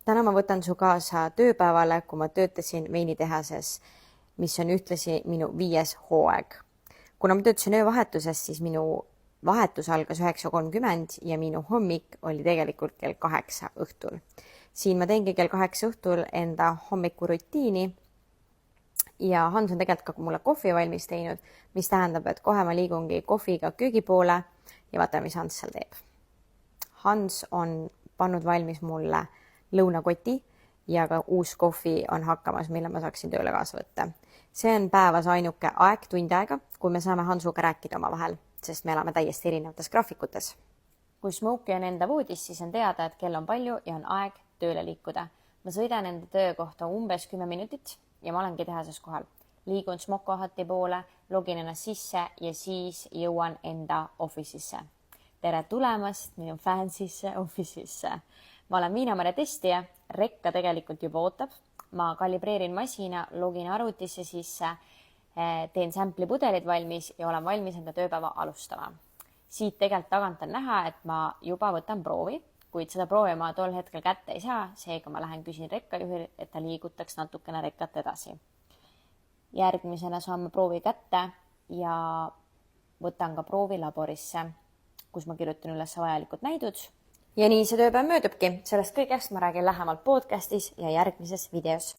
Täna ma võtan su kaasa tööpäevale, kui ma töötasin veinitehases, mis on ühtlasi minu 5. hooaeg. Kuna ma töötasin öövahetuses, siis minu vahetus algas 9:30 ja minu hommik oli tegelikult kell 8 õhtul. Siin ma teengi kell 8 õhtul enda hommikurutiini ja Hans on tegelikult ka mulle kohvi valmis teinud, mis tähendab, et kohe ma liigungi kohviga köögi poole ja vaatame, mis Hans seal teeb. Hans on pannud valmis mulle lõunakoti ja ka uus kohvi on hakkamas, mille ma saaksin tööle kaasa võtta. See on päevas ainuke aeg, tund aega, kui me saame Hansuga rääkida omavahel, sest me elame täiesti erinevates graafikutes. Kui Smokey on enda voodis, siis on teada, et kell on palju ja on aeg tööle liikuda. Ma sõidan enda töökohta umbes 10 minutit ja ma olengi tehases kohal. Liigun Smokohati poole, login ennast sisse ja siis jõuan enda office'isse. Tere tulemast minu fansisse office'isse. Ma olen Viinamere testija, rekka tegelikult juba ootab. Ma kalibreerin masina, login arvutisse sisse, teen sampli pudelid valmis ja olen valmis enda tööpäeva alustama. Siit tegelikult tagant on näha, et ma juba võtan proovi, kuid seda proovi ma tol hetkel kätte ei saa, seega ma lähen küsin rekkajuhil, et ta liigutaks natukene rekkat edasi. Järgmisena saan ma proovi kätte ja võtan ka proovi laborisse, kus ma kirjutan üles vajalikud näidud. Ja nii see tööpäev möödubki. Sellest kõigest ma räägin lähemalt podcastis ja järgmises videos.